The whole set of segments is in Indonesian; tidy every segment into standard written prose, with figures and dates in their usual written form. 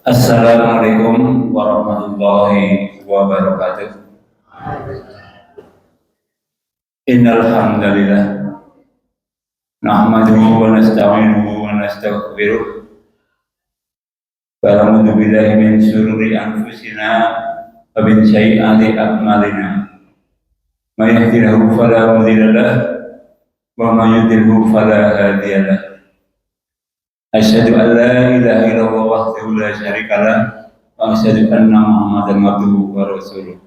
Assalamualaikum warahmatullahi wabarakatuh. Innal hamdalillah nahmaduhu wa nasta'inuhu wa nastaghfiruh wa na'udzu billahi min shururi anfusina wa min sayyiati a'malina. May yahdihillahu fala mudilla lahu wa may yudlilhu fala hadiya lahu. Asyhadu an la ilaha illallah wahdahu la syarika lah wa asyhadu anna Muhammadan abduhu wa rasuluh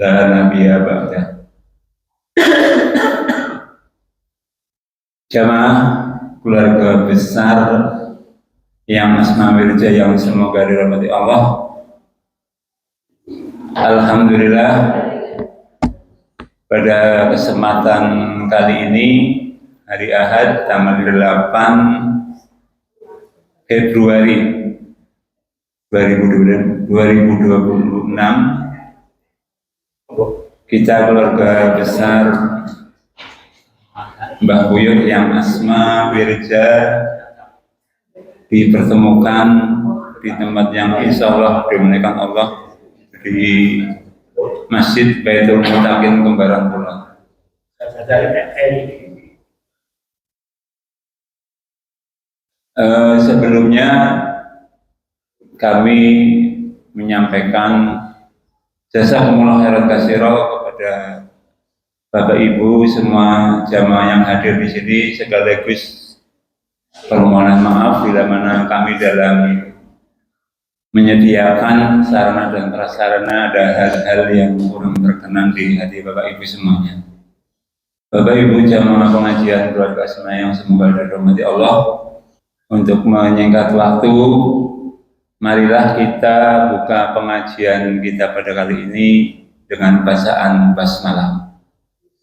la nabiyya ba'dah. Jamaah keluarga besar yang Asma Wirja yang semoga dirahmati Allah. Alhamdulillah, pada kesempatan kali ini hari Ahad tanggal 8 Februari 2026 kita keluarga besar Mbah Buyut yang Asma Wirja dipertemukan di tempat yang insya Allah dimuliakan Allah di Masjid Baitul Muttaqin Kembaran Kulon. Sebelumnya kami menyampaikan jazakumullah khairan katsira kepada Bapak Ibu semua jamaah yang hadir di sini, sekaligus permohonan maaf bila mana kami dalam menyediakan sarana dan prasarana ada hal-hal yang kurang berkenan di hati Bapak Ibu semuanya. Bapak Ibu jamaah pengajian keluarga Asma yang semoga dirahmati Allah, untuk menyingkat waktu, marilah kita buka pengajian kita pada kali ini dengan bacaan basmalah.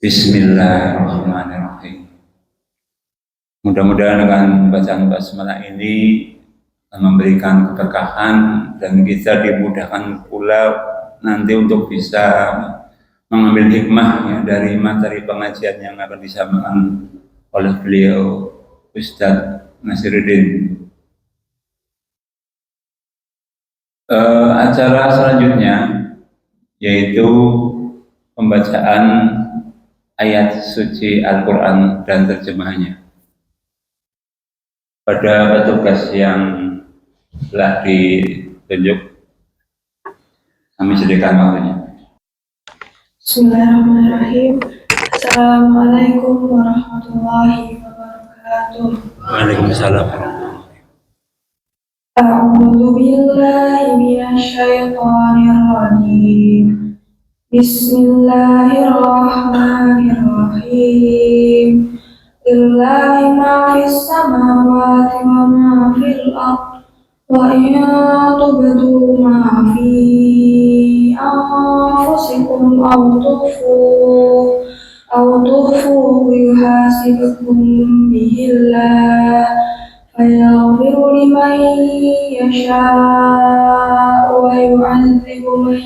Bismillahirrahmanirrahim. Mudah-mudahan dengan bacaan basmalah ini memberikan keberkahan dan kita dimudahkan pula nanti untuk bisa mengambil hikmah ya, dari materi pengajian yang akan disampaikan oleh beliau Ustadz Nasiruddin. Acara selanjutnya yaitu pembacaan ayat suci Al-Quran dan terjemahannya. Pada petugas yang telah ditunjuk, kami sediakan waktunya. Bismillahirrahmanirrahim. Assalamualaikum warahmatullahi wabarakatuh. Waalaikumsalam. A'udzu billahi minasyaitonir rajim. Bismillahirrahmanirrahim. Lillahi ma fis samawati wa ma fil ardh wa in tubdu ma fi anfusikum aw tukhfuhu yuhasibkum bihillah fayaghfiru liman yasha' wa yu'adzibu man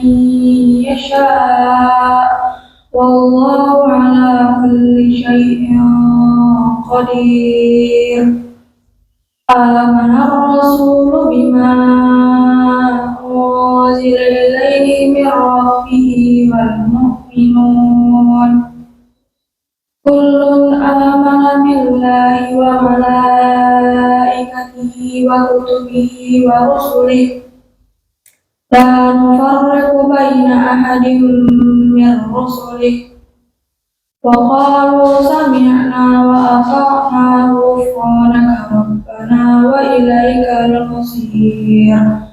yasha' wallahu ala kulli syai'in qadir. Amana ar-rasulu bima unzila ilaihi min rabbih wal mu'minun kullun amana billahi wa malaikatihi wa kutubihi wa rusulihi la nufarriqu baina ahadin min rusulihi wa qalu sami'na wa ata'na ghufranaka rabbana wa ilaikal masir.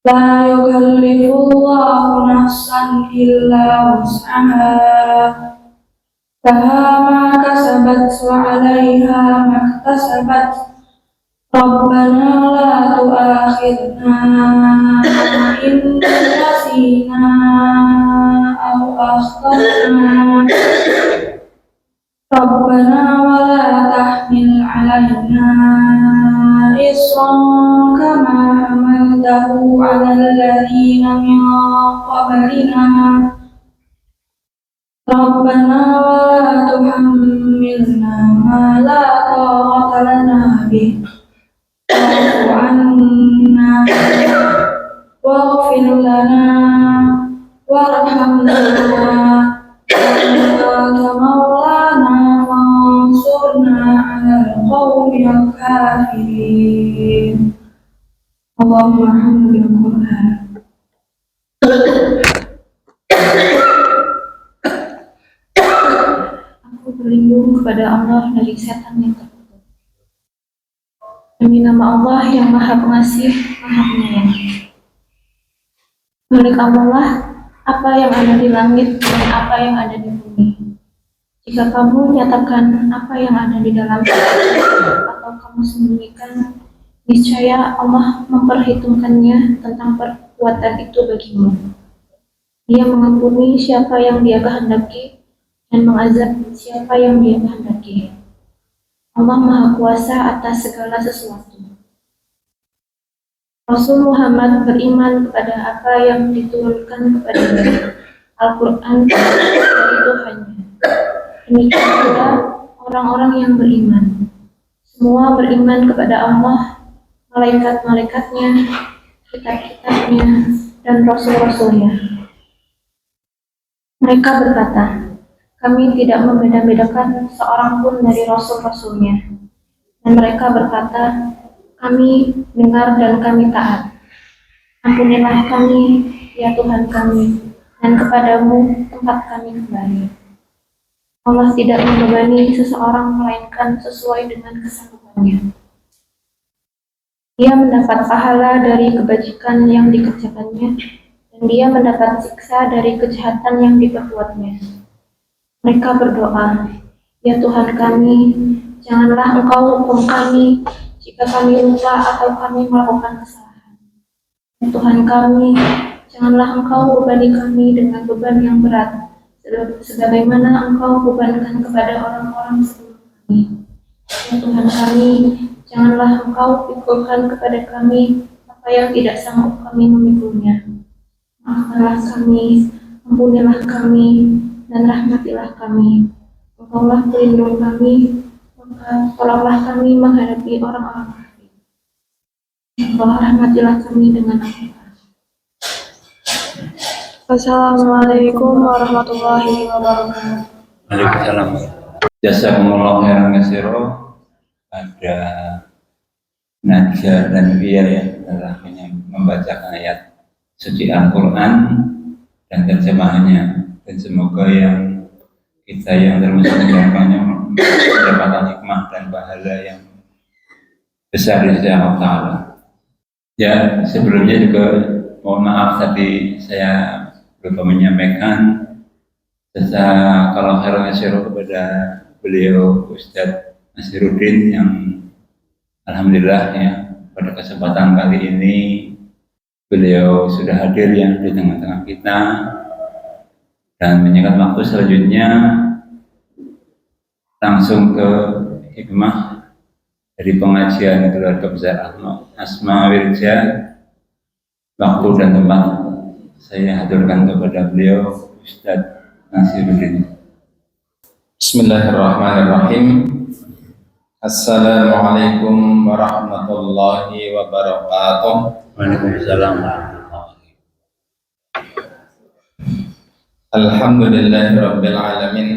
La yukallifullahu nafsan illa wus'aha laha ma kasabat wa 'alaiha ma iktasabat. Rabbana la tu'akhidna in nasina aw akhtana. Rabbana wa la tahmil 'alaina isran kama hamaltahu 'alal ladzina min qablina. Rabbana wa la tuhammilna ma la taqata lana bih wa'fu 'anna وارحمنا وأنت مولانا وانصرنا على القوم الكافرين اللهم ارحمنا بالقرآن. Aku berlindung kepada Allah dari setan yang terkutuk. Demi nama Allah yang Maha Pengasih, Maha Penyayang. Milik Allah lah apa yang ada di langit dan apa yang ada di bumi. Jika kamu nyatakan apa yang ada di dalam hati atau kamu sembunyikan, niscaya Allah memperhitungkannya tentang perbuatan itu bagimu. Dia mengampuni siapa yang Dia kehendaki dan mengazab siapa yang Dia kehendaki. Allah Maha Kuasa atas segala sesuatu. Rasul Muhammad beriman kepada apa yang diturunkan kepadanya, Al-Quran dari Tuhannya. Demikian pula orang-orang yang beriman. Semua beriman kepada Allah, malaikat-malaikatnya, kitab-kitabnya, dan rasul-rasulnya. Mereka berkata, kami tidak membeda-bedakan seorang pun dari rasul-rasulnya. Dan mereka berkata, kami dengar dan kami taat. Ampunilah kami, ya Tuhan kami, dan kepadamu tempat kami kembali. Allah tidak membebani seseorang melainkan sesuai dengan kesanggupannya. Dia mendapat pahala dari kebajikan yang dikerjakannya, dan dia mendapat siksa dari kejahatan yang diperbuatnya. Mereka berdoa, ya Tuhan kami, janganlah Engkau hukum kami jika kami lupa atau kami melakukan kesalahan. Ya Tuhan kami, janganlah Engkau bebani kami dengan beban yang berat, sebagaimana Engkau bebankan kepada orang-orang sebelum kami. Ya Tuhan kami, janganlah Engkau pikulkan kepada kami apa yang tidak sanggup kami memikulnya. Maafkanlah kami, ampunilah kami, dan rahmatilah kami. Engkaulah pelindung kami, maka tolonglah kami menghadapi orang-orang kafir. Allah rahmatilah kami dengan Al-Quran. Assalamualaikum warahmatullahi wabarakatuh. Waalaikumsalam. Jazakumullah khairan katsira. Ada Najjar dan Bia ya telah membacakan ayat suci Al-Quran dan terjemahannya, dan semoga yang kita yang termasuk mendengarkannya mendapatkan hikmah dan pahala yang besar di sisi Allah Ta'ala. Ya, sebelumnya juga mohon maaf tadi saya lupa menyampaikan kalau khairan katsira kepada beliau Ustadz Nasiruddin yang alhamdulillah ya pada kesempatan kali ini beliau sudah hadir ya di tengah-tengah kita, dan menyingkat waktu selanjutnya langsung ke hikmah dari pengajian keluarga besar Asma Wirja. Waktu dan tempat saya haturkan kepada beliau Ustadz Nasiruddin. Bismillahirrahmanirrahim. Assalamualaikum warahmatullahi wabarakatuh. Waalaikumsalam. Alhamdulillahirabbil alamin.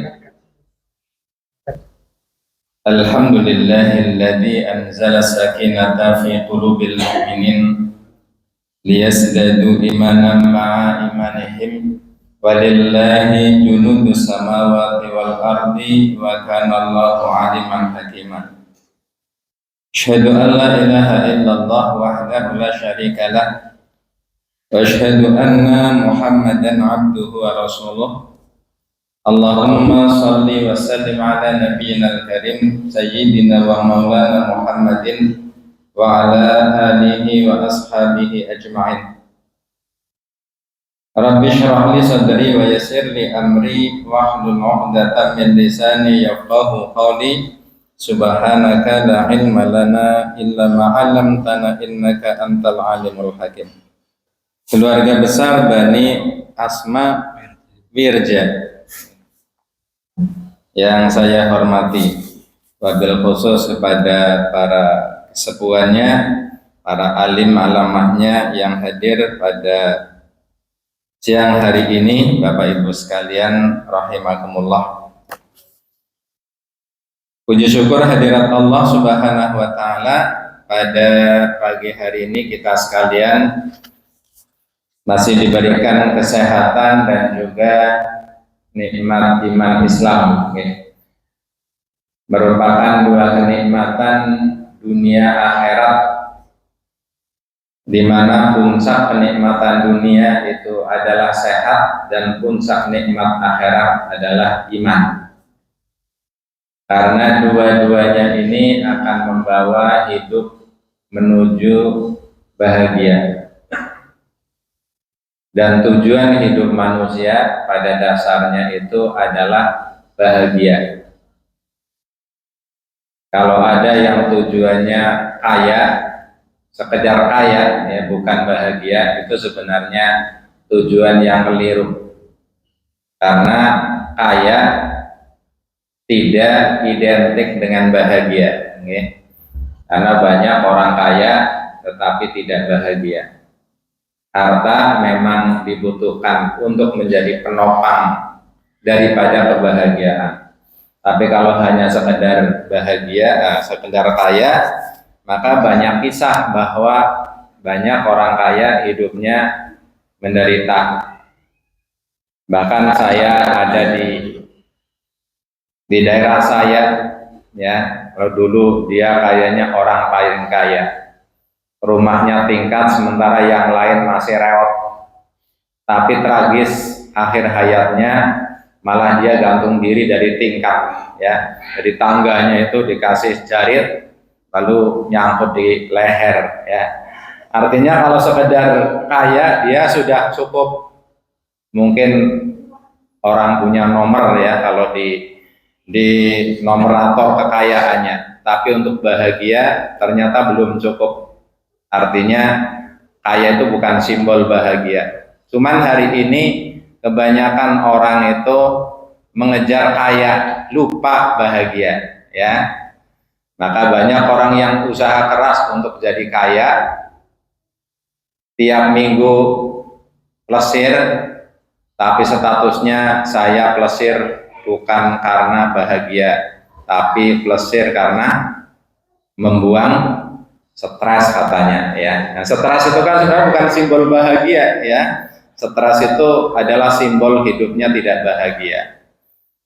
Alhamdulillahilladzi anzala sakinata fi qulubil mu'minin liyazdadu imanan ma'a imanihim. Walillahi junudus samawati wal ardi wa kana Allahu aliman hakiman. Asyhadu an la ilaha illallah wahdahu la syarika lah wa asyhadu anna Muhammadan abduhu wa rasuluh. Allahumma salli wa sallim ala nabiyyina al-karim sayyidina wa maulana Muhammadin wa ala alihi wa ashabihi ajma'in. Rabbi shrah li sadri wa yassir li amri wahlul 'uqdatam min lisani yafqahu qawli. Subhanaka la ilma lana illa ma 'allamtana innaka antal alimul hakim. Keluarga besar Bani Asma Wirja yang saya hormati, wabil khusus kepada para kesepuhannya, para alim alamahnya yang hadir pada siang hari ini, Bapak Ibu sekalian rahimakumullah. Puji syukur hadirat Allah Subhanahu wa taala, pada pagi hari ini kita sekalian masih diberikan kesehatan dan juga nikmat iman Islam, merupakan dua kenikmatan dunia akhirat, di mana puncak kenikmatan dunia itu adalah sehat dan puncak nikmat akhirat adalah iman. Karena dua-duanya ini akan membawa hidup menuju bahagia. Dan tujuan hidup manusia pada dasarnya itu adalah bahagia. Kalau ada yang tujuannya kaya, sekedar kaya, ya bukan bahagia, itu sebenarnya tujuan yang keliru. Karena kaya tidak identik dengan bahagia, karena banyak orang kaya tetapi tidak bahagia. Harta memang dibutuhkan untuk menjadi penopang daripada kebahagiaan. Tapi kalau hanya sekedar bahagia, sekedar kaya, maka banyak kisah bahwa banyak orang kaya hidupnya menderita. Bahkan saya ada di daerah saya, ya, kalau dulu dia kayaknya orang paling kaya. Rumahnya tingkat sementara yang lain masih reot. Tapi tragis, akhir hayatnya malah dia gantung diri dari tingkat, ya. Jadi tangganya itu dikasih jarit lalu nyangkut di leher, ya. Artinya kalau sekedar kaya dia sudah cukup, mungkin orang punya nomor, ya, kalau di nomerator kekayaannya, tapi untuk bahagia ternyata belum cukup. Artinya kaya itu bukan simbol bahagia. Cuman hari ini kebanyakan orang itu mengejar kaya, lupa bahagia, ya. Maka banyak orang yang usaha keras untuk jadi kaya, tiap minggu plesir, tapi statusnya saya plesir bukan karena bahagia, tapi plesir karena membuang stres katanya, ya. Nah, stres itu kan sebenarnya bukan simbol bahagia, ya. Stres itu adalah simbol hidupnya tidak bahagia.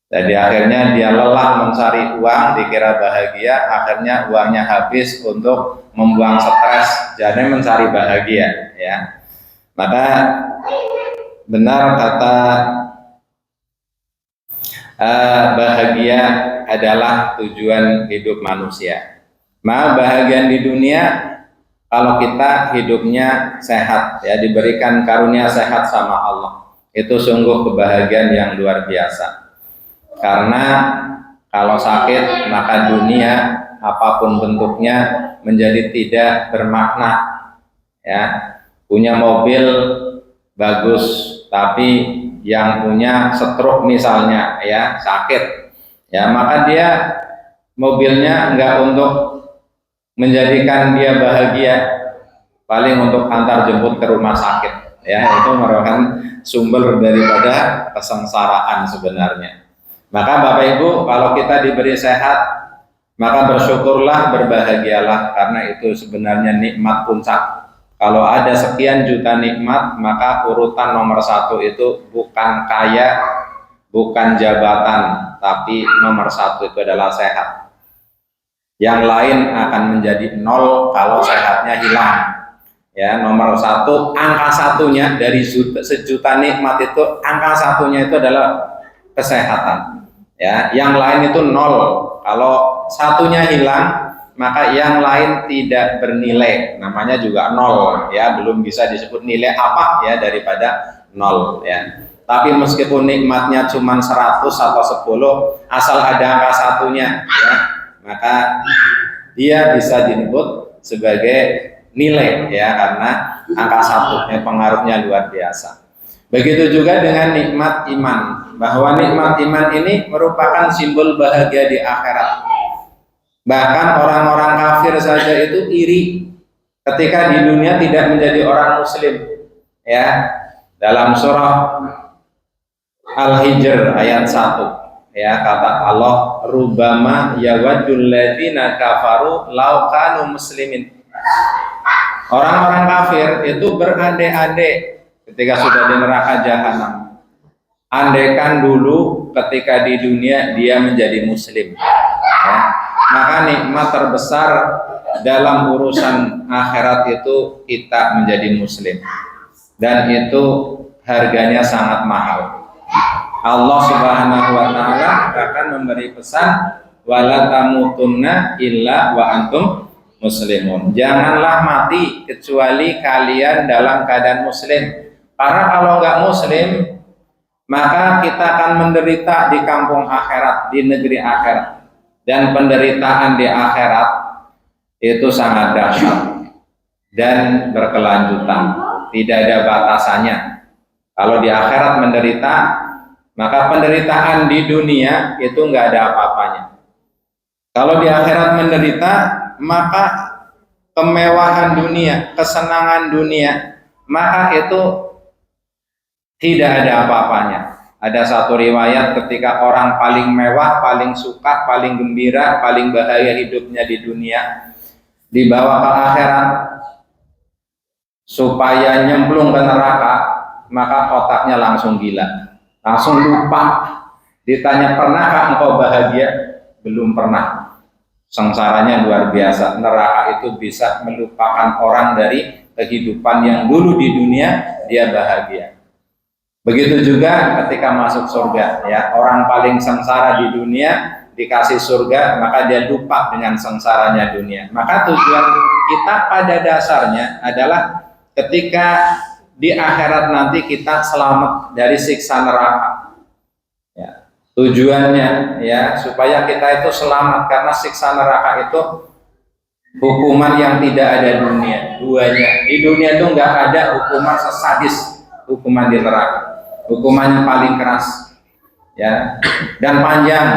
Jadi akhirnya dia lelah mencari uang, dikira bahagia, akhirnya uangnya habis untuk membuang stres, jadi mencari bahagia, ya. Maka benar kata bahagia adalah tujuan hidup manusia. Bahagia di dunia kalau kita hidupnya sehat, ya, diberikan karunia sehat sama Allah, itu sungguh kebahagiaan yang luar biasa. Karena kalau sakit maka dunia apapun bentuknya menjadi tidak bermakna, ya. Punya mobil bagus tapi yang punya stroke misalnya, ya, sakit, ya, maka dia mobilnya enggak untuk menjadikan dia bahagia, paling untuk antar jemput ke rumah sakit, ya. Itu merupakan sumber daripada kesengsaraan sebenarnya. Maka Bapak Ibu, kalau kita diberi sehat, maka bersyukurlah, berbahagialah, karena itu sebenarnya nikmat puncak. Kalau ada sekian juta nikmat, maka urutan nomor satu itu bukan kaya, bukan jabatan, tapi nomor satu itu adalah sehat. Yang lain akan menjadi nol kalau sehatnya hilang, ya. Nomor satu, angka satunya dari sejuta nikmat itu, angka satunya itu adalah kesehatan, ya. Yang lain itu nol. Kalau satunya hilang, maka yang lain tidak bernilai, namanya juga nol, ya. Belum bisa disebut nilai apa, ya, daripada nol, ya. Tapi meskipun nikmatnya cuma 100 atau 10, asal ada angka satunya, ya, maka dia bisa disebut sebagai nilai, ya, karena angka satunya pengaruhnya luar biasa. Begitu juga dengan nikmat iman, bahwa nikmat iman ini merupakan simbol bahagia di akhirat. Bahkan orang-orang kafir saja itu iri ketika di dunia tidak menjadi orang muslim, ya. Dalam surah Al-Hijr ayat 1, ya, kata Allah, rubama yawaddul ladzina kafaru law kanu muslimin. Orang-orang kafir itu berandai-andai ketika sudah di neraka jahanam, andaikan dulu ketika di dunia dia menjadi muslim, ya. Maka nikmat terbesar dalam urusan akhirat itu kita menjadi muslim, dan itu harganya sangat mahal. Allah Subhanahu wa taala akan memberi pesan, wala tamutunna illa wa antum muslimun. Janganlah mati kecuali kalian dalam keadaan muslim. Karena kalau nggak muslim, maka kita akan menderita di kampung akhirat, di negeri akhirat. Dan penderitaan di akhirat itu sangat dahsyat dan berkelanjutan, tidak ada batasannya. Kalau di akhirat menderita, maka penderitaan di dunia itu nggak ada apa-apanya. Kalau di akhirat menderita, maka kemewahan dunia, kesenangan dunia, maka itu tidak ada apa-apanya. Ada satu riwayat ketika orang paling mewah, paling suka, paling gembira, paling bahagia hidupnya di dunia, dibawa ke akhirat supaya nyemplung ke neraka, maka otaknya langsung gila, langsung lupa. Ditanya, pernahkah engkau bahagia? Belum pernah. Sengsaranya luar biasa. Neraka itu bisa melupakan orang dari kehidupan yang dulu di dunia dia bahagia. Begitu juga ketika masuk surga, ya, orang paling sengsara di dunia dikasih surga, maka dia lupa dengan sengsaranya dunia. Maka tujuan kita pada dasarnya adalah ketika di akhirat nanti kita selamat dari siksa neraka. Ya, tujuannya ya supaya kita itu selamat, karena siksa neraka itu hukuman yang tidak ada dunia duanya. Di dunia itu nggak ada hukuman sesadis hukuman di neraka. Hukumannya paling keras, ya, dan panjang.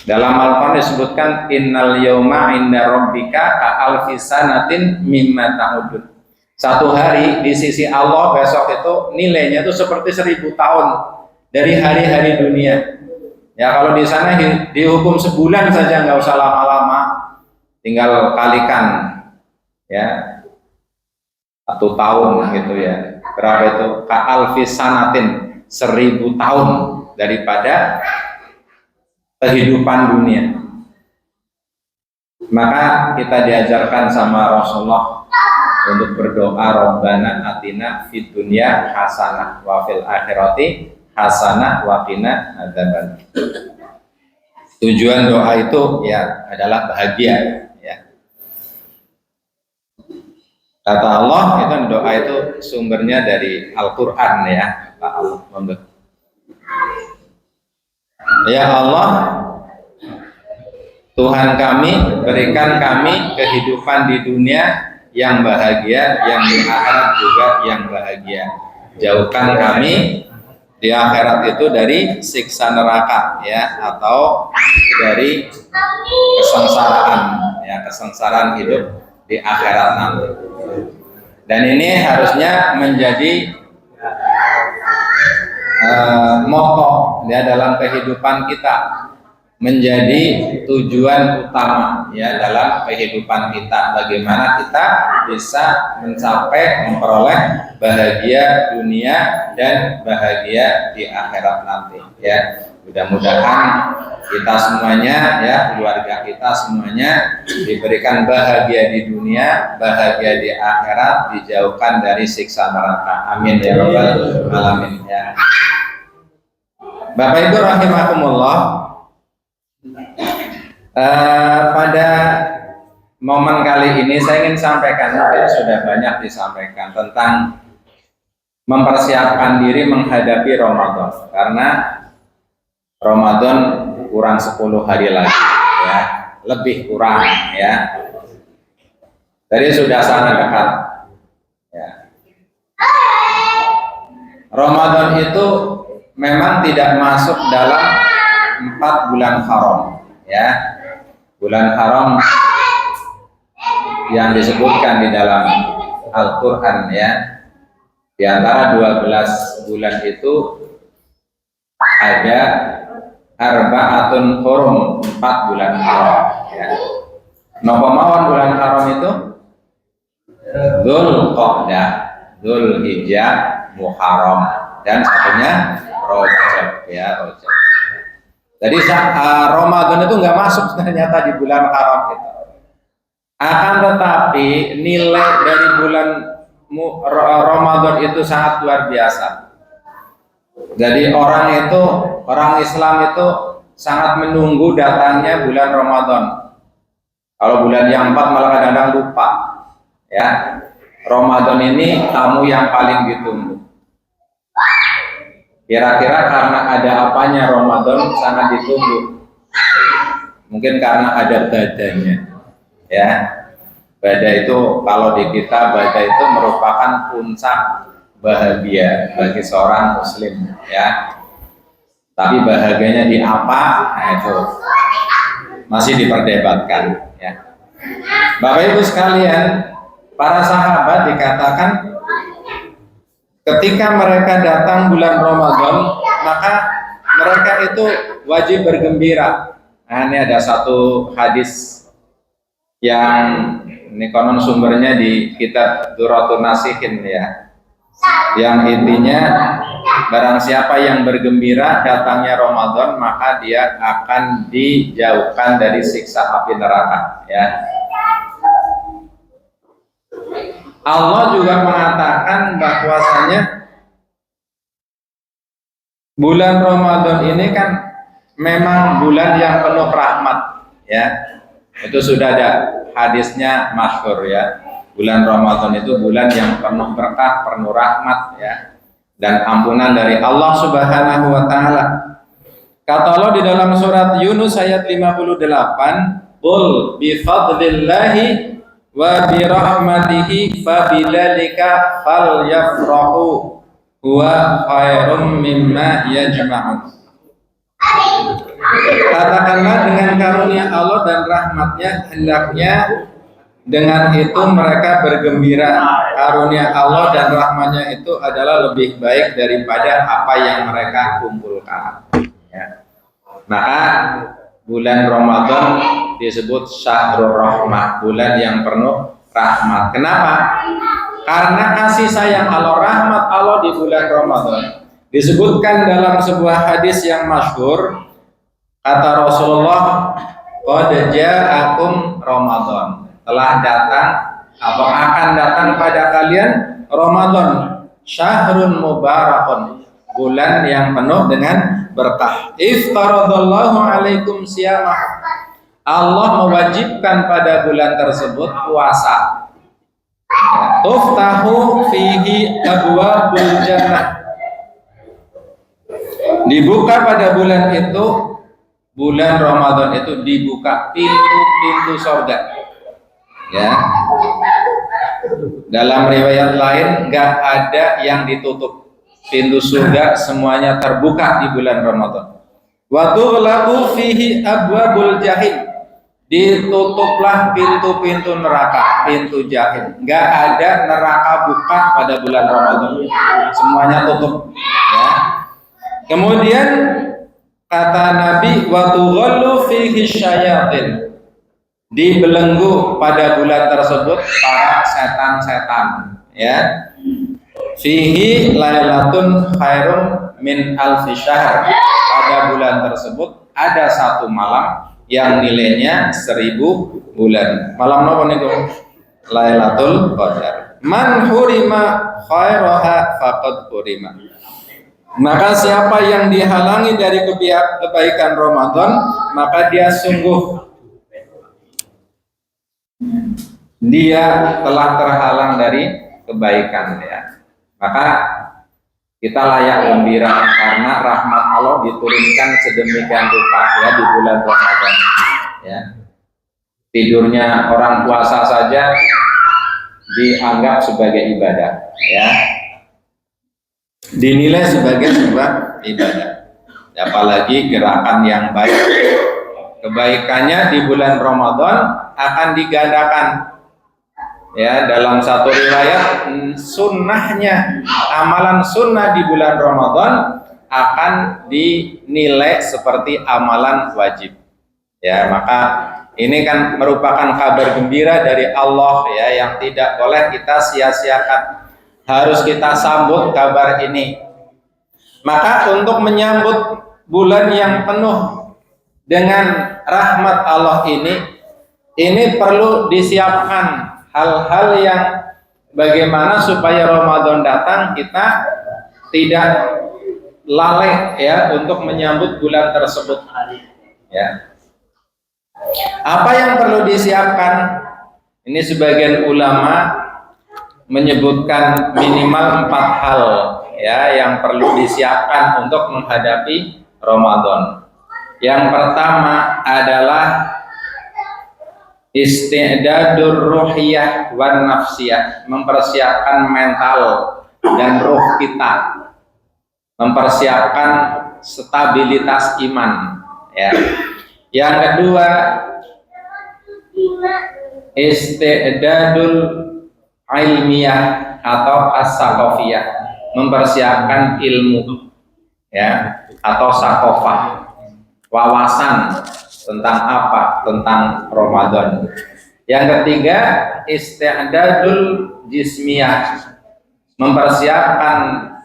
Dalam Al-Quran disebutkan, innal yawma inda rabbika ka'alfi sanatin mimma ta'udun. Satu hari di sisi Allah besok itu nilainya itu seperti 1000 tahun dari hari-hari dunia. Ya, kalau di sana dihukum sebulan saja, nggak usah lama-lama, tinggal kalikan, ya, 1 tahun gitu ya. Berapa itu? Ka'alfi sanatin, 1000 tahun daripada kehidupan dunia. Maka kita diajarkan sama Rasulullah untuk berdoa, Rabbana atina fid dunya hasanah wa fil akhirati hasanah wa qina adzaban. Tujuan doa itu ya adalah bahagia, ya. Kata Allah, itu doa itu sumbernya dari Al-Quran, ya. Ya Allah, Tuhan kami, berikan kami kehidupan di dunia yang bahagia, yang di akhirat juga yang bahagia. Jauhkan kami di akhirat itu dari siksa neraka, ya, atau dari kesengsaraan, ya, kesengsaraan hidup di akhirat nanti. Dan ini harusnya menjadi moto, ya, dalam kehidupan kita, menjadi tujuan utama, ya, dalam kehidupan kita. Bagaimana kita bisa mencapai, memperoleh bahagia dunia dan bahagia di akhirat nanti, ya. Mudah-mudahan kita semuanya, ya, keluarga kita semuanya diberikan bahagia di dunia, bahagia di akhirat, dijauhkan dari siksa neraka. Amin ya rabbal alamin, ya. Bapak Ibu rahimakumullah, pada momen kali ini saya ingin sampaikan, mungkin sudah banyak disampaikan, tentang mempersiapkan diri menghadapi Ramadan, karena Ramadan kurang 10 hari lagi, ya, lebih kurang, ya. Jadi sudah sangat dekat, ya. Ramadan itu memang tidak masuk dalam 4 bulan haram, ya. Bulan haram yang disebutkan di dalam Al-Quran, ya. Di antara 12 bulan itu ada arba'atun hurum, 4 bulan haram ya. Napa mawon bulan haram itu? Dzulqa'dah, Dzulhijjah, Muharram, dan satunya Rajab ya, Rajab. Jadi Ramadan itu nggak masuk ternyata di bulan haram itu. Akan tetapi nilai dari bulan Ramadan itu sangat luar biasa. Jadi orang Islam itu sangat menunggu datangnya bulan Ramadan. Kalau bulan yang 4 malah kadang-kadang lupa. Ya, Ramadan ini tamu yang paling ditunggu. Kira-kira karena ada apanya Ramadan sangat ditunggu? Mungkin karena ada badanya. Ya, badai itu kalau di kita badai itu merupakan puncak bahagia bagi seorang muslim ya. Tapi bahagianya di apa? Nah, itu masih diperdebatkan ya. Bapak Ibu sekalian, para sahabat dikatakan ketika mereka datang bulan Ramadan, maka mereka itu wajib bergembira. Nah, ini ada satu hadis yang ini konon sumbernya di kitab Durratun Nasihin ya, yang intinya barang siapa yang bergembira datangnya Ramadan, maka dia akan dijauhkan dari siksa api neraka ya. Allah juga mengatakan bahwasanya bulan Ramadan ini kan memang bulan yang penuh rahmat ya. Itu sudah ada hadisnya masyhur ya. Bulan Ramadan itu bulan yang penuh berkah, penuh rahmat ya, dan ampunan dari Allah Subhanahu wa taala. Kata Allah di dalam surat Yunus ayat 58, "Qul bi fadlillahi wa bi rahmatihi fabidzalika falyafrahu huwa khairum mimma yajma'un." Katakanlah dengan karunia Allah dan rahmatnya hendaknya dengan itu mereka bergembira. Karunia Allah dan rahmatnya itu adalah lebih baik daripada apa yang mereka kumpulkan ya. Maka bulan Ramadan disebut Syahrul Rahmah, bulan yang penuh rahmat. Kenapa? Karena kasih sayang Allah, rahmat Allah di bulan Ramadan disebutkan dalam sebuah hadis yang masyhur. Kata Rasulullah, qad ja'akum Ramadan, telah datang atau akan datang pada kalian Ramadan, syahrun mubarakun, bulan yang penuh dengan berkah. Iftaradallahu alaikum siyamah, Allah mewajibkan pada bulan tersebut puasa. Tuftahu fihi abwabul jannah, dibuka pada bulan itu, bulan Ramadan itu dibuka pintu-pintu surga ya. Dalam riwayat lain nggak ada yang ditutup, pintu surga semuanya terbuka di bulan Ramadan. Wa tughlaqu fihi abwabul jahim, ditutuplah pintu-pintu neraka, pintu jahim. Nggak ada neraka buka pada bulan Ramadan, semuanya tutup ya. Kemudian kata Nabi, wa tughallu fihi syayatin, dibelenggu pada bulan tersebut para setan-setan ya. Fihi lailatun khairum min alfi syahr, pada bulan tersebut ada satu malam yang nilainya 1000 bulan. Malam apa niku? Lailatul Qadar. Man hurima khairaha faqad hurima. Maka siapa yang dihalangi dari kebaikan Ramadan, maka dia sungguh dia telah terhalang dari kebaikan ya. Maka kita layak gembira karena rahmat Allah diturunkan sedemikian rupa ya di bulan Ramadan ya. Tidurnya orang puasa saja dianggap sebagai ibadah ya, dinilai sebagai sebuah ibadah, apalagi gerakan yang baik. Kebaikannya di bulan Ramadan akan digandakan ya, dalam satu riwayat sunnahnya, amalan sunnah di bulan Ramadan akan dinilai seperti amalan wajib. Ya, maka ini kan merupakan kabar gembira dari Allah ya, yang tidak boleh kita sia-siakan. Harus kita sambut kabar ini. Maka untuk menyambut bulan yang penuh dengan rahmat Allah ini perlu disiapkan hal-hal yang bagaimana supaya Ramadan datang kita tidak lalai ya untuk menyambut bulan tersebut. Ya. Apa yang perlu disiapkan? Ini sebagian ulama menyebutkan minimal 4 hal ya yang perlu disiapkan untuk menghadapi Ramadan. Yang pertama adalah isti'dadur ruhiyah wan nafsiyah, mempersiapkan mental dan ruh kita, mempersiapkan stabilitas iman ya. Yang kedua isti'dadul ilmiah atau as-saqafiyah, mempersiapkan ilmu ya atau sakofah, wawasan tentang apa? Tentang Ramadan. Yang ketiga isti'dadul jismiyah, mempersiapkan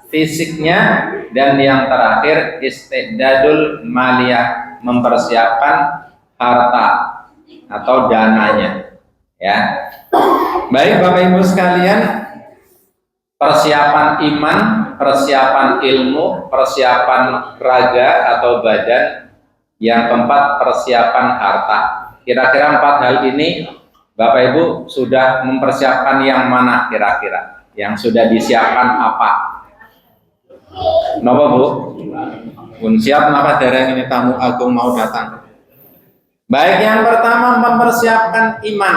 fisiknya. Dan yang terakhir isti'dadul maliyah, mempersiapkan harta atau dananya ya. Baik Bapak Ibu sekalian, persiapan iman, persiapan ilmu, persiapan raga atau badan. Yang keempat persiapan harta. Kira-kira 4 hal ini Bapak Ibu sudah mempersiapkan yang mana kira-kira? Yang sudah disiapkan apa? Napa Bu? Pun siap napa dereng ini tamu agung mau datang? Baik, yang pertama mempersiapkan iman,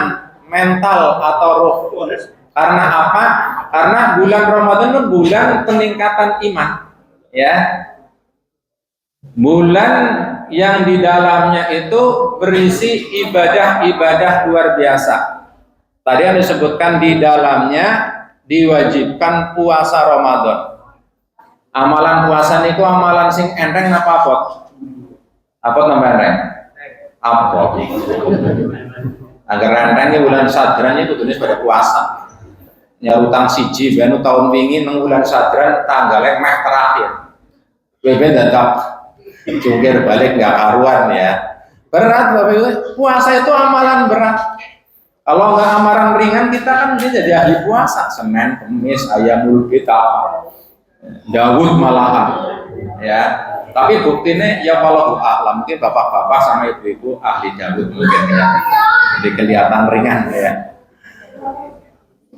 mental atau roh. Karena apa? Karena bulan Ramadan itu bulan peningkatan iman, ya. Bulan yang di dalamnya itu berisi ibadah-ibadah luar biasa. Tadi yang disebutkan di dalamnya diwajibkan puasa Ramadan. Amalan puasa niku amalan sing enteng apa apot? Apot nambah enteng? Apot. Agar entengnya bulan Sadran itu tulis pada puasa. Ya utang siji benu tahun wingi nang bulan Sadran tanggalnya meh terakhir. Bebe datang jungkir balik nggak karuan ya. Berat Bapak Ibu. Puasa itu amalan berat. Kalau nggak amalan ringan kita kan jadi ahli puasa. Senin, Kamis, Ayamul kita. Daud malahan ya, tapi buktinya ya kalau alam mungkin bapak-bapak sama ibu-ibu ahli Daud mungkin ya, jadi kelihatan ringan ya.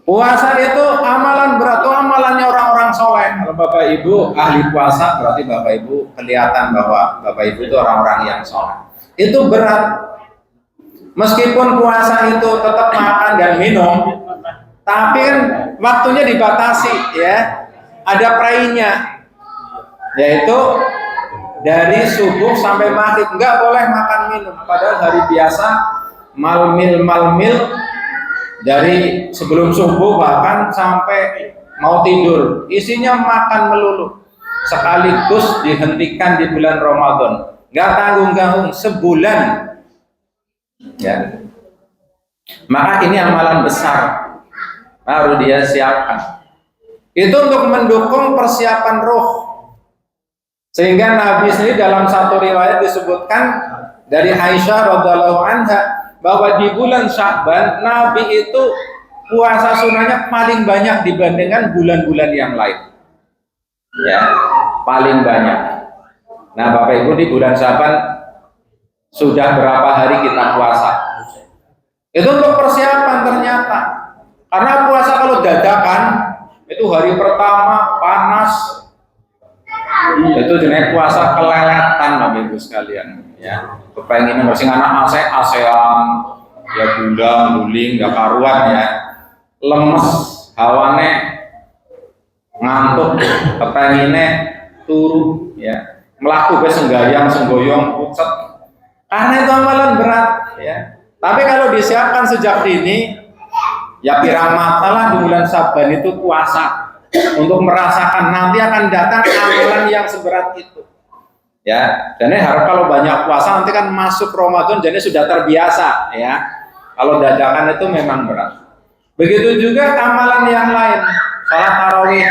Puasa itu amalan berat, itu amalannya orang-orang soleh. Kalau bapak ibu ahli puasa berarti bapak ibu kelihatan bahwa bapak ibu itu orang-orang yang soleh. Itu berat, meskipun puasa itu tetap makan dan minum, tapi kan waktunya dibatasi ya. Ada prainya, yaitu dari subuh sampai maghrib nggak boleh makan minum. Padahal hari biasa malmil dari sebelum subuh bahkan sampai mau tidur isinya makan melulu. Sekaligus dihentikan di bulan Ramadan, nggak tanggung-tanggung sebulan. Ya, maka ini amalan besar baru dia siapkan. Itu untuk mendukung persiapan roh. Sehingga Nabi sendiri dalam satu riwayat disebutkan dari Aisyah radhiallahu anha bahwa di bulan Sya'ban Nabi itu puasa sunnahnya paling banyak dibandingkan bulan-bulan yang lain. Ya, paling banyak. Nah, Bapak Ibu di bulan Sya'ban sudah berapa hari kita puasa? Itu untuk persiapan ternyata. Karena puasa kalau dadakan itu hari pertama panas, itu jenis puasa keleletan Bapak Ibu sekalian ya. Kepengen masing anak ASEAN ya gula guling gak karuan ya, lemes hawane ngantuk, kepenginnya turu ya, melaku senggoyong pucet, karena itu amalan berat ya. Tapi kalau disiapkan sejak dini Ya pirang mata lah di bulan Saban itu puasa untuk merasakan nanti akan datang amalan yang seberat itu. Ya, dan harap kalau banyak puasa nanti kan masuk Ramadan jadi sudah terbiasa ya. Kalau dadakan itu memang berat. Begitu juga amalan yang lain, sholat tarawih.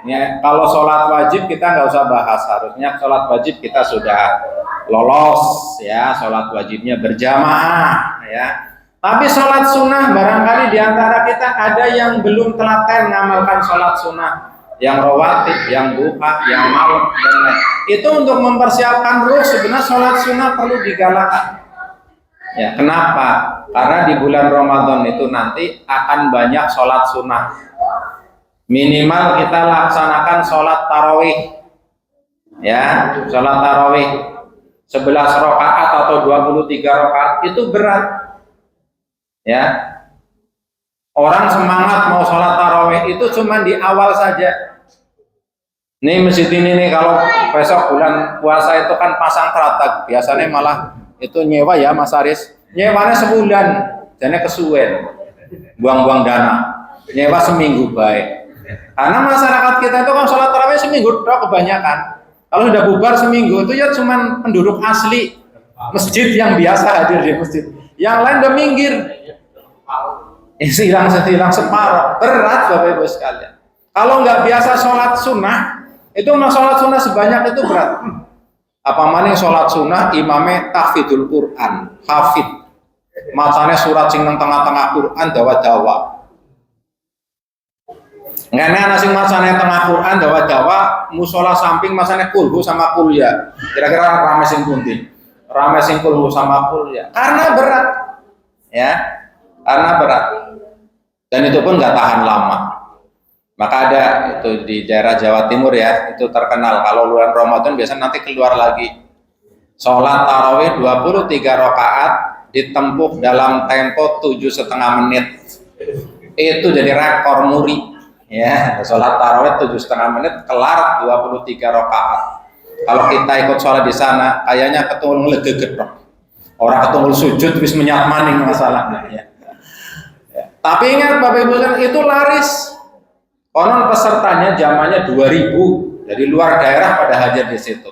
Ya, kalau sholat wajib kita nggak usah bahas, harusnya sholat wajib kita sudah lolos ya, sholat wajibnya berjamaah ya. Tapi sholat sunnah barangkali diantara kita ada yang belum telaten mengamalkan sholat sunnah, yang rawatib, yang duha, yang malam dan lain. Itu untuk mempersiapkan ruh sebenarnya sholat sunnah perlu digalakkan. Ya, kenapa? Karena di bulan Ramadan itu nanti akan banyak sholat sunnah. Minimal kita laksanakan sholat tarawih. Ya, sholat tarawih 11 rakaat atau 23 rakaat itu berat. Ya, orang semangat mau sholat tarawih itu cuma di awal saja. Nih masjid ini nih kalau besok bulan puasa itu kan pasang teratak, biasanya malah itu nyewa ya Mas Aris, nyewanya sebulan, jadi kesuwen, buang-buang dana, nyewa seminggu baik. Karena masyarakat kita itu kan sholat tarawih seminggu kebanyakan. Kalau sudah bubar seminggu itu ya cuma penduduk asli masjid yang biasa hadir di masjid, yang lain udah minggir. Hilang separuh, berat Bapak Ibu sekalian. Kalau nggak biasa sholat sunnah, itu sholat sunnah sebanyak itu berat. Apa maning sholat sunnah imamnya tahfidul Quran, hafid, macanya surat sing nang tengah-tengah Quran dawa-dawa. Nggak nasi macanya tengah Quran dawa-dawa, musola samping macanya kulhu sama kuliah. Kira-kira rame sing pundi? Rame sing kulhu sama kuliah. Karena berat, ya. Karena berat dan itu pun nggak tahan lama. Maka ada itu di daerah Jawa Timur ya, itu terkenal kalau bulan Ramadan biasanya nanti keluar lagi sholat tarawih 23 rakaat ditempuh dalam tempo 7,5 menit. Itu jadi rekor muri ya, sholat tarawih 7,5 menit kelar 23 rakaat. Kalau kita ikut sholat di sana kayaknya ketemu ngelegeged orang ketemu sujud wis menyat maning masalahnya ya. Tapi ingat Bapak Ibu itu laris. Konon pesertanya zamannya 2000 dari luar daerah pada hadir di situ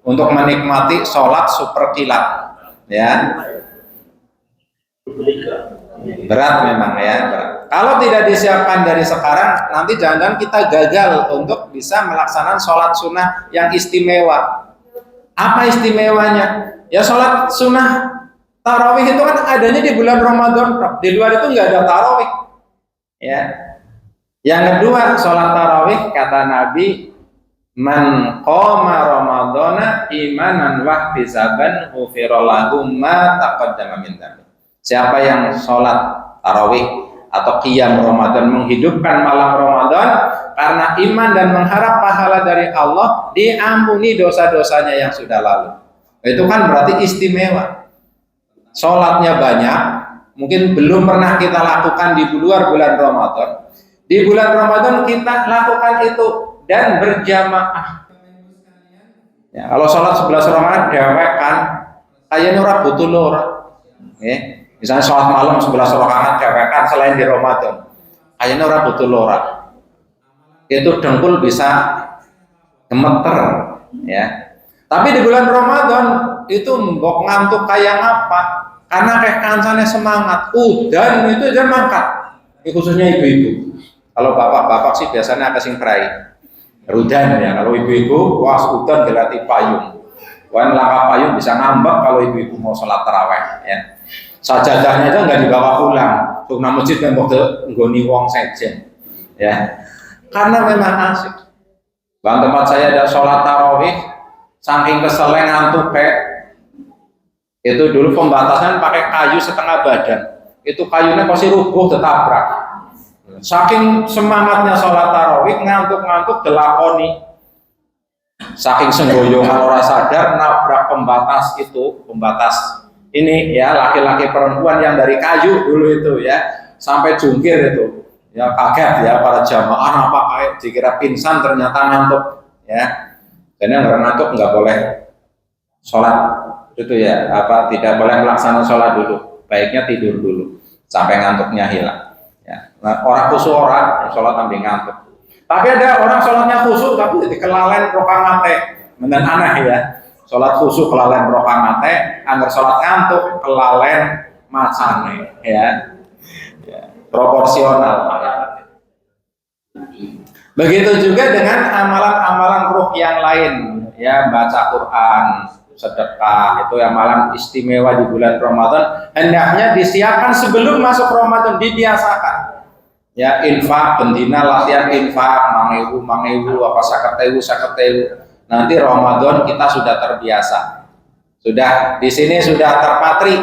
untuk menikmati sholat super kilat. Ya, berat memang ya. Berat. Kalau tidak disiapkan dari sekarang, nanti jangan-jangan kita gagal untuk bisa melaksanakan sholat sunnah yang istimewa. Apa istimewanya? Ya sholat sunnah tarawih itu kan adanya di bulan Ramadan, di luar itu nggak ada tarawih. Ya. Yang kedua, sholat tarawih kata Nabi, man qoma ramadhana imanan wa ihtisaban ghufira lahu ma taqaddama min dzambi. Siapa yang sholat tarawih atau qiyam Ramadan, menghidupkan malam Ramadan karena iman dan mengharap pahala dari Allah, diampuni dosa-dosanya yang sudah lalu. Itu kan berarti istimewa. Sholatnya banyak, mungkin belum pernah kita lakukan di luar bulan Ramadan. Di bulan Ramadan kita lakukan itu dan berjamaah. Ya, kalau sholat 11 rakaat dewek kan, kayaknya ora butuh ora. Misalnya sholat malam 11 rakaat dewek kan selain di Ramadan, kayaknya ora butuh ora. Itu dengkul bisa gemeter, ya. Tapi di bulan Ramadan itu mbok ngantuk kayak apa? Karena kayak kancane semangat, udan itu aja mangkat. Ini khususnya ibu-ibu. Kalau bapak-bapak sih biasanya agak sing prai. Rudan ya. Kalau ibu-ibu, wah udan gelati payung. Wah langkah payung bisa ngambek kalau ibu-ibu mau sholat taraweh. Ya. Sajadahnya aja nggak dibawa pulang. Tuh nama masjid tembok nggoni wong sejen. Ya. Karena memang asik. Bang tempat saya ada sholat tarawih, saking keseleng ngantuk itu dulu pembatasan pakai kayu setengah badan, itu kayunya pasti rubuh tertabrak. Saking semangatnya sholat tarawih, ngantuk-ngantuk delakoni, saking senggoyongan orang sadar nabrak pembatas itu, pembatas ini ya laki-laki perempuan yang dari kayu dulu itu ya, sampai jungkir itu ya, kaget ya para jamaah, apa kayak dikira pingsan ternyata ngantuk ya. Dan yang ngantuk nggak boleh sholat itu ya, apa tidak boleh melaksanakan sholat dulu, baiknya tidur dulu sampai ngantuknya hilang. Nah, orang khusyuk orang sholat sambil ngantuk. Tapi ada orang sholatnya khusyuk tapi jadi kelalen rokangate, dan aneh ya. Sholat khusyuk kelalen rokangate, anggar sholat ngantuk kelalen macane ya. Proporsional. Begitu juga dengan amalan-amalan ruh yang lain, ya, baca Quran, sedekah, itu amalan istimewa di bulan Ramadan. Hendaknya disiapkan sebelum masuk Ramadan, dibiasakan. Ya, infak, bendina, latihan infak, mangewu, apa saketewu. Nanti Ramadan kita sudah terbiasa. Sudah di sini sudah terpatri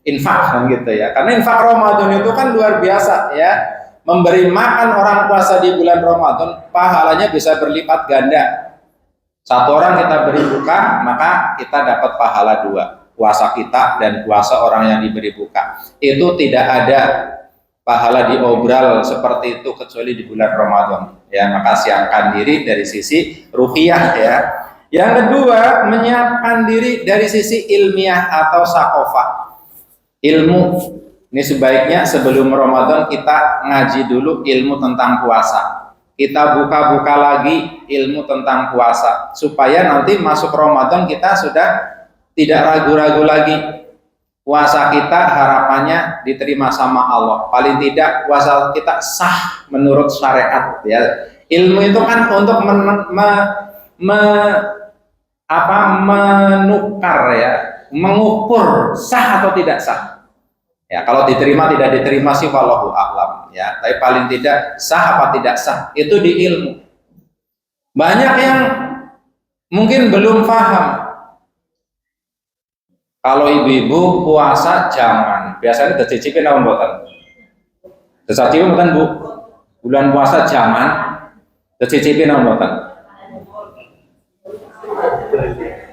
infak kan gitu ya. Karena infak Ramadan itu kan luar biasa ya. Memberi makan orang puasa di bulan Ramadan pahalanya bisa berlipat ganda. Satu orang kita beri buka, maka kita dapat pahala 2. Puasa kita dan puasa orang yang diberi buka. Itu tidak ada pahala diobral seperti itu kecuali di bulan Ramadan. Ya, maka siapkan diri dari sisi ruhiyah ya. Yang kedua, menyiapkan diri dari sisi ilmiah atau sakofah. Ilmu. Ini sebaiknya sebelum Ramadan kita ngaji dulu ilmu tentang puasa. Kita buka-buka lagi ilmu tentang puasa supaya nanti masuk Ramadan kita sudah tidak ragu-ragu lagi. Puasa kita harapannya diterima sama Allah. Paling tidak puasa kita sah menurut syariat ya. Ilmu itu kan untuk menukar ya, mengukur sah atau tidak sah. Ya, kalau diterima tidak diterima sih wallahu a'lam ya. Tapi paling tidak sah apa tidak sah itu di ilmu. Banyak yang mungkin belum paham. Kalau ibu-ibu puasa jangan. Biasanya dicicipin apa mboten? Dicicipin mboten, Bu? Bulan puasa jangan. Dicicipin apa mboten?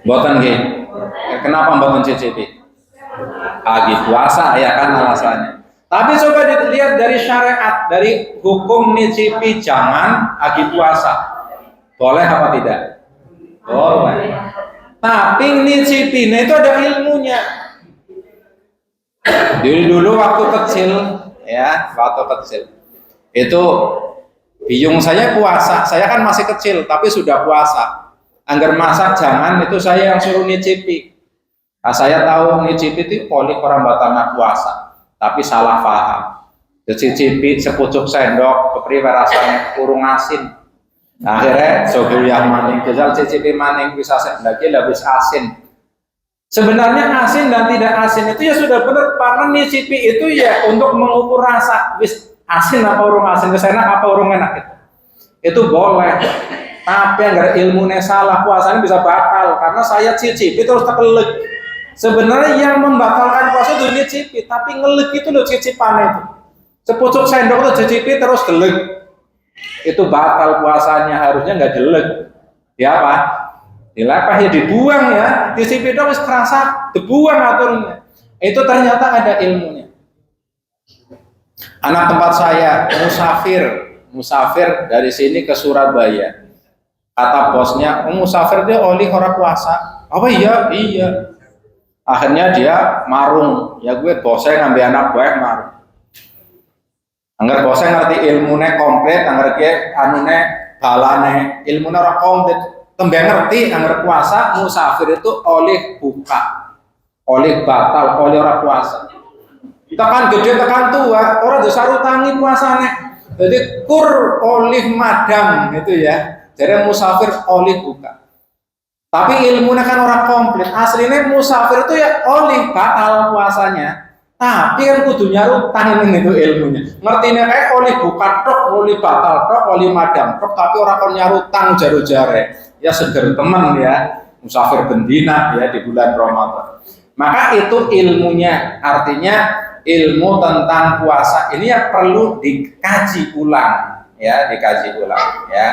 Mboten nggih. Kenapa mboten cicipi? Lagi puasa ya kan alasannya. Tapi coba dilihat dari syariat, dari hukum nyicipi jangan lagi puasa. Boleh apa tidak? Boleh. Tapi nyicipin itu ada ilmunya. Dulu waktu kecil ya, waktu kecil itu biung saya puasa. Saya kan masih kecil tapi sudah puasa. Anggar masak jangan itu saya yang suruh nyicipi. Nah, saya tahu nyicipi itu polik orang batangnya puasa, tapi salah paham. Nyicipi sepucuk sendok, kepriwe rasanya kurung asin. Nah, akhirnya sogo yang maning, jajal cicipi maning bisa lagi habis asin. Sebenarnya asin dan tidak asin itu ya sudah benar, karena nyicipi itu ya untuk mengukur rasa, wis asin apa urung asin, wis enak apa urung enak gitu. Itu boleh. Tapi agar ilmunya salah puasanya bisa batal karena saya cicipi terus terkelek. Sebenarnya yang membatalkan puasa itu nyicipi, tapi ngelek itu loh cicipannya itu. Sepucuk sendok itu cicipi terus gelek. Itu batal puasanya, harusnya nggak gelek. Ya apa? Dilepeh ya dibuang ya. Cicipi itu harus kerasa, dibuang aturnya. Itu ternyata ada ilmunya. Anak tempat saya musafir dari sini ke Surabaya. Kata bosnya, musafir dia oli orang puasa. Apa iya? Iya. Akhirnya dia marung, ya gue bosnya ngambil anak gue marung. Angger bosnya ngerti ilmunya komplit, angger dia anune balane, ilmunya orang komplit. Tembeng ngerti, angger puasa musafir itu oleh buka, oleh batal, oleh orang puasa. Tekan gede, tekan tua, orang disarutangi puasane. Jadi kur oleh madang gitu ya. Jadi musafir oleh buka. Tapi ilmunya kan orang komplit. Aslinya musafir itu ya oleh batal puasanya. Tapi kan kudu nyarutang itu ilmunya. Ngertinya kayak oleh buka tok, oleh batal tok, oleh madam tok. Tapi orang kon nyarutang jare-jare. Ya seger teman ya. Musafir bendina ya di bulan Ramadan. Maka itu ilmunya. Artinya ilmu tentang puasa ini yang perlu dikaji ulang. Ya, dikaji ulang ya.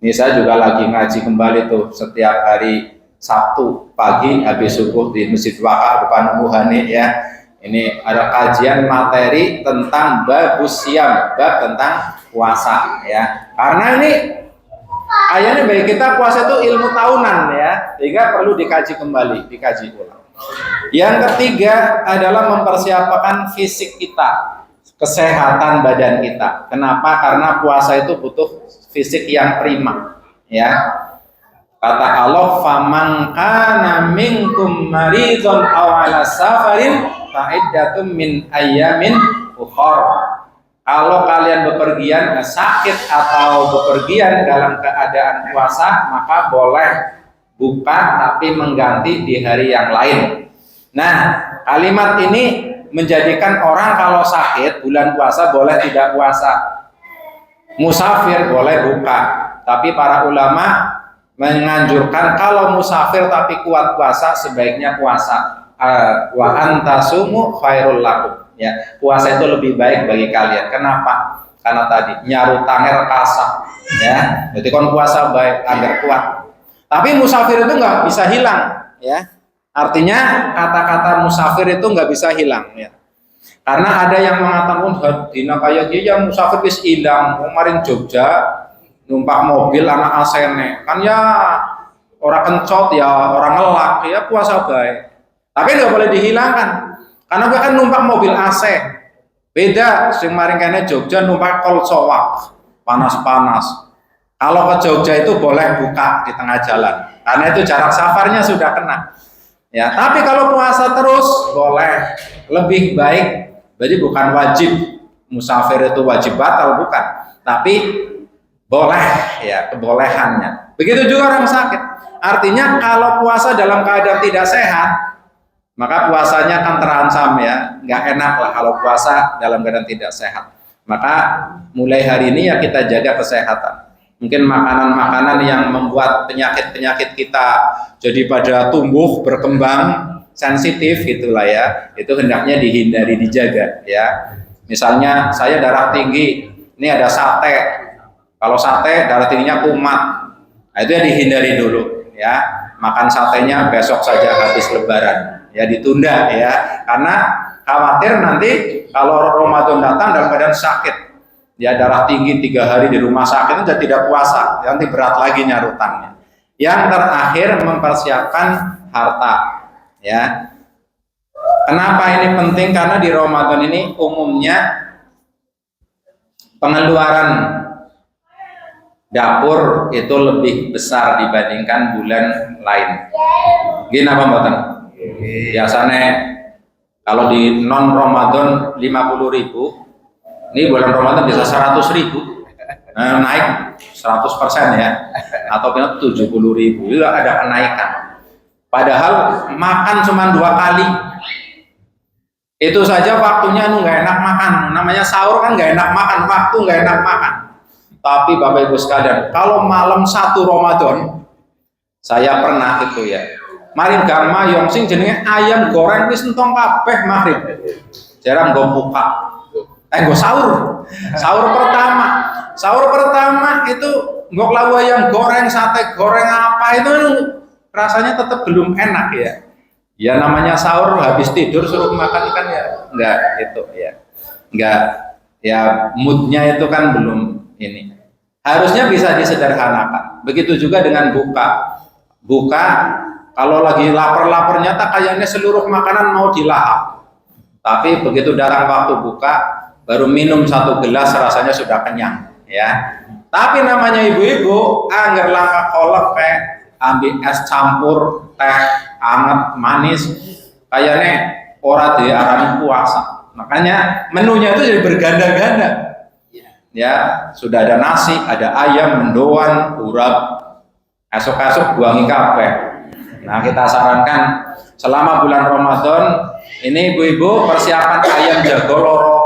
Ini saya juga lagi ngaji kembali tuh setiap hari Sabtu pagi habis subuh di Masjid Wakaf depan Muhani ya. Ini ada kajian materi tentang babus siam, bab tentang puasa ya. Karena ini ayatnya bagi kita puasa itu ilmu tahunan ya, sehingga perlu dikaji kembali, dikaji ulang. Yang ketiga adalah mempersiapkan fisik kita. kesehatan badan kita. Kenapa? Karena puasa itu butuh fisik yang prima, ya. Kata Allah, "Faman kana minkum maridun aw ala safarin fa iddatum min ayyamin ukhra." Kalau kalian bepergian sakit atau bepergian dalam keadaan puasa, maka boleh buka tapi mengganti di hari yang lain. Nah, kalimat ini menjadikan orang kalau sakit bulan puasa boleh tidak puasa, musafir boleh buka. Tapi para ulama menganjurkan kalau musafir tapi kuat puasa sebaiknya puasa. Wa antasumu khairul lakum. Ya, puasa itu lebih baik bagi kalian. Kenapa? Karena tadi nyarutannya rekasa. Ya, jadi kon puasa baik agar kuat. Tapi musafir itu nggak bisa hilang. Ya, artinya kata-kata musafir itu nggak bisa hilang. Ya. Karena ada yang mengatakan dina kaya dia musafir wis hilang. Kemarin Jogja numpak mobil anak asene kan ya orang kencot ya orang ngelak ya puasa baik. Tapi nggak boleh dihilangkan. Karena gue kan numpak mobil AC, beda. Sing maring kene Jogja numpak kolsowak, panas-panas. Kalau ke Jogja itu boleh buka di tengah jalan, karena itu jarak safarnya sudah kena. Ya, tapi kalau puasa terus boleh, lebih baik. Jadi bukan wajib musafir itu wajib batal, bukan. Tapi boleh, ya kebolehannya. Begitu juga orang sakit. Artinya kalau puasa dalam keadaan tidak sehat, maka puasanya akan terancam, ya, nggak enak lah kalau puasa dalam keadaan tidak sehat. Maka mulai hari ini ya kita jaga kesehatan. Mungkin makanan-makanan yang membuat penyakit-penyakit kita jadi pada tumbuh, berkembang, sensitif gitulah ya, itu hendaknya dihindari, dijaga ya. Misalnya saya darah tinggi, ini ada sate. Kalau sate darah tingginya kumat, nah, itu ya dihindari dulu ya. Makan satenya besok saja habis Lebaran. Ya ditunda ya, karena khawatir nanti kalau Ramadan datang dalam keadaan sakit, ya darah tinggi 3 hari di rumah sakit itu tidak puasa, nanti berat lagi nyarutannya. Yang terakhir mempersiapkan harta, ya. Kenapa ini penting? Karena di Ramadan ini umumnya pengeluaran dapur itu lebih besar dibandingkan bulan lain. Gini apa mbak? Biasanya kalau di non Ramadan 50.000, ini bulan Ramadan bisa 100.000, naik 100% ya, atau 70.000 itu ada kenaikan. Padahal makan cuma 2 kali, itu saja waktunya nggak enak makan. Namanya sahur kan nggak enak makan, waktu nggak enak makan. Tapi Bapak Ibu sekalian, kalau malam 1 Ramadan, saya pernah itu ya. Marin gama yang sing jenenge ayam goreng wis entong kabeh maghrib. Jarang gue buka. Gue sahur. Sahur pertama itu ngok lawa ayam goreng, sate goreng apa itu rasanya tetap belum enak ya. Ya namanya sahur habis tidur suruh makan kan ya enggak itu ya. Enggak ya, moodnya itu kan belum ini. Harusnya bisa disederhanakan. Begitu juga dengan buka. Kalau lagi lapar-laparnya tak kayaknya seluruh makanan mau dilahap. Tapi begitu datang waktu buka, baru minum 1 gelas rasanya sudah kenyang, ya. Tapi namanya ibu-ibu, angger langkah kolak ambil es campur teh anget manis, kayaknya ora diarani puasa. Makanya menunya itu jadi berganda-ganda. Ya, sudah ada nasi, ada ayam, mendoan, urap. Esok-esok buangi kabeh. Nah, kita sarankan selama bulan Ramadan ini ibu-ibu persiapan ayam jago loro.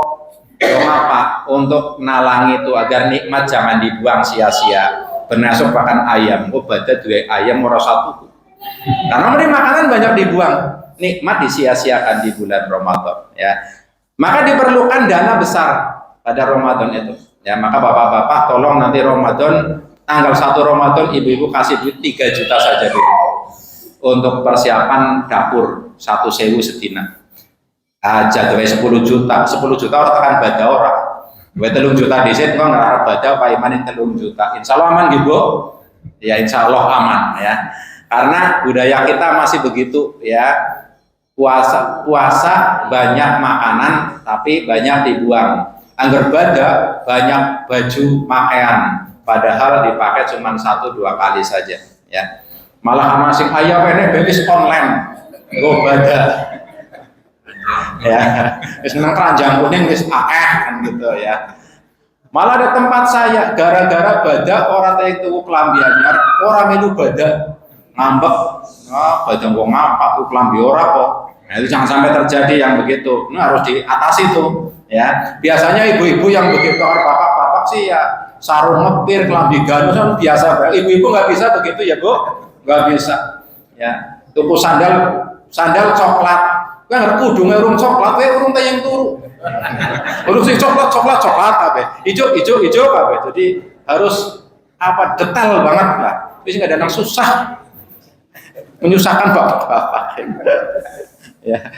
Apa? Untuk nalangi itu agar nikmat jangan dibuang sia-sia. Benasuk makan ayam, baca 2 ayam ora 1. Karena ini makanan banyak dibuang, nikmat disia-siakan di bulan Ramadan ya. Maka diperlukan dana besar pada Ramadan itu. Ya, maka bapak-bapak tolong nanti Ramadan tanggal 1 Ramadan ibu-ibu kasih duit 3 juta saja dulu. Untuk persiapan dapur 1.000 sedina aja 10 juta orang tekan baca orang 3 juta disit kok ngarep baca Pak Iman 3 juta insya Allah aman gitu ya, insya Allah aman ya, karena budaya kita masih begitu ya, puasa banyak makanan tapi banyak dibuang. Angger bada banyak baju pakaian padahal dipakai cuma 1-2 kali saja ya. Malah masing ayah ini belis online go bada ya, wis nang keranjang kuning wis akeh kan gitu ya. Malah ada tempat saya gara-gara bada orang teh tuku klambi anyar, ora melu bada ngambek. Nah, bada wong ngapa tuku klambi ora kok. Nah, itu jangan sampai terjadi yang begitu. Ini harus diatasi tuh ya. Biasanya ibu-ibu yang begitu, orang bapak-bapak sih ya sarung ngepir, kelambi ganus kan biasa. Ibu-ibu nggak bisa begitu ya Bu, nggak bisa ya. Tuku sandal coklat, kan kudungnya urung coklat, urung tayang turu. Urung sih coklat apa? Hijau apa? Jadi harus apa detail banget lah. Bisa nggak ada yang susah, menyusahkan bapak-bapak. Ya,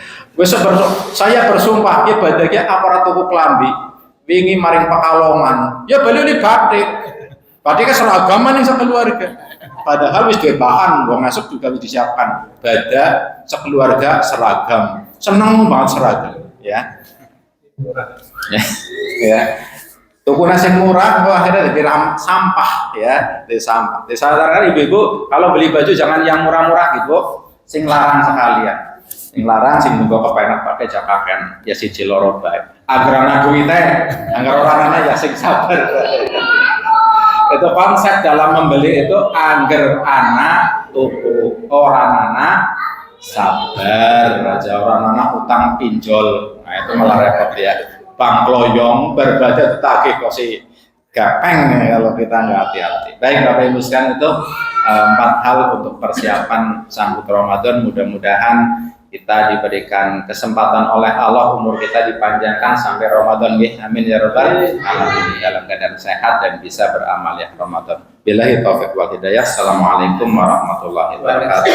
saya bersumpah ibadahnya aparat tuku kelambi, wingi maring Pekalongan, ya beli ini batik kan seragaman yang sekeluarga. Padahal wis duwe bahan, wong masuk juga wis disiapkan. Bada sekeluarga seragam, seneng banget seragam, ya. Ya. Tuku nasi murah, akhirnya jadi sampah, ya, jadi sampah. Jadi saran ibu-ibu kalau beli baju jangan yang murah-murah gitu, sing larang sekalian. Sing larang sing monggo kepenak pakai jakaken ya siji loro bae. Agar duit teh, anggar orang ya sing sabar. Itu konsep dalam membeli itu anggar anak tuku orang anak sabar aja, orang anak utang pinjol. Nah itu malah repot ya. Bang Kloyong berbeda tagih kok si gapeng ya, kalau kita nggak hati-hati. Baik Bapak Ibu sekalian, itu 4 hal untuk persiapan sambut Ramadan. Mudah-mudahan kita diberikan kesempatan oleh Allah, umur kita dipanjangkan sampai Ramadan. Amin ya rabbal alamin, dalam keadaan sehat dan bisa beramal ya Ramadan. Billahi taufiq wal hidayah. Assalamualaikum warahmatullahi wabarakatuh.